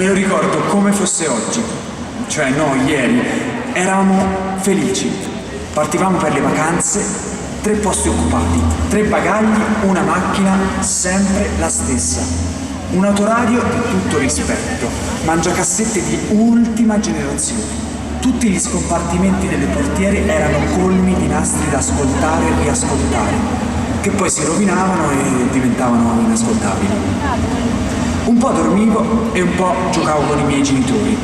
Me lo ricordo come fosse oggi, cioè no, ieri. Eravamo felici. Partivamo per le vacanze, 3 posti occupati, 3 bagagli, una macchina, sempre la stessa. Un autoradio di tutto rispetto, mangiacassette di ultima generazione. Tutti gli scompartimenti delle portiere erano colmi di nastri da ascoltare e riascoltare, che poi si rovinavano e diventavano inascoltabili. Un po' dormivo e un po' giocavo con i miei genitori.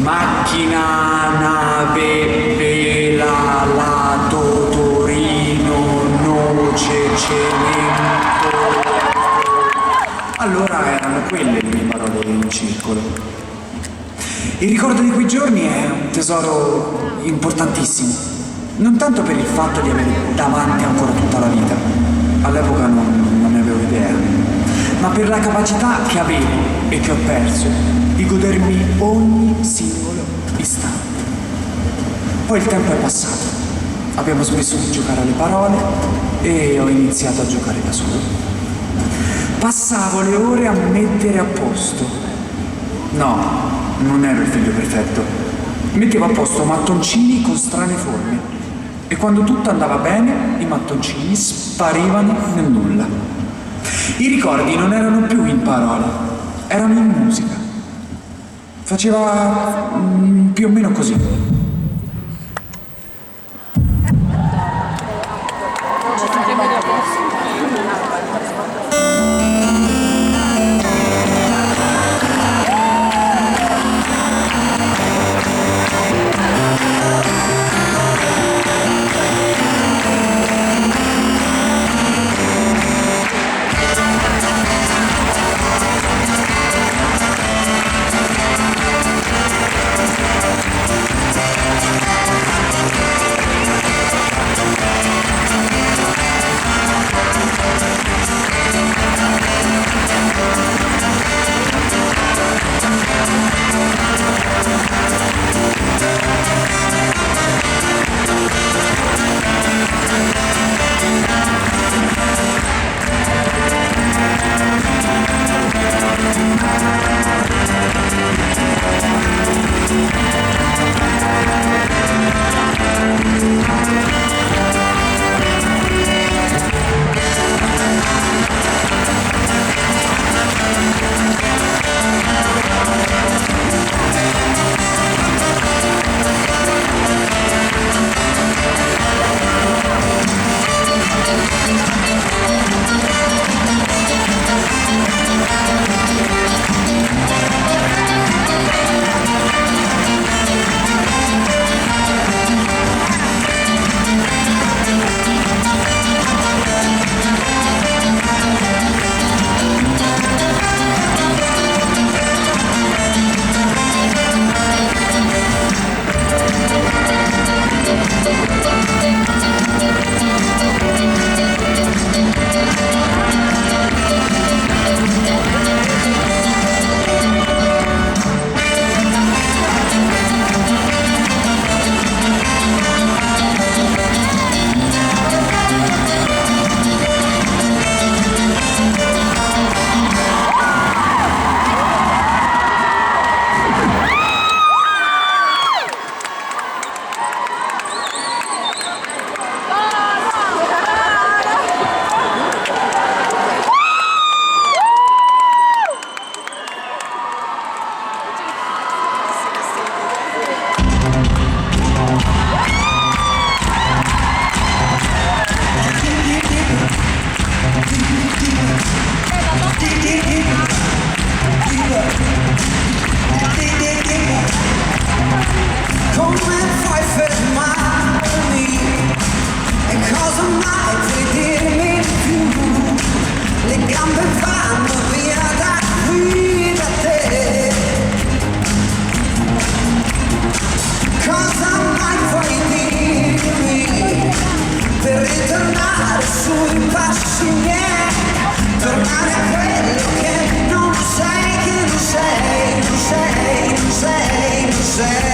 Macchina, nave, vela, lato, Torino, noce, cemento. Allora erano quelle le mie parole in circolo. Il ricordo di quei giorni è un tesoro importantissimo, non tanto per il fatto di avere davanti ancora tutta la vita, all'epoca non ne avevo idea, ma per la capacità che avevo e che ho perso di godermi ogni singolo istante. Poi il tempo è passato, abbiamo smesso di giocare alle parole e ho iniziato a giocare da solo. Passavo le ore a mettere a posto. No, non ero il figlio perfetto. Mettevo a posto mattoncini con strane forme e quando tutto andava bene i mattoncini sparivano nel nulla. I ricordi non erano più in parole, erano in musica. Faceva più o meno così. Sui passi miei, tornare a quello che non sei, non sei, non sei, non sei, non sei.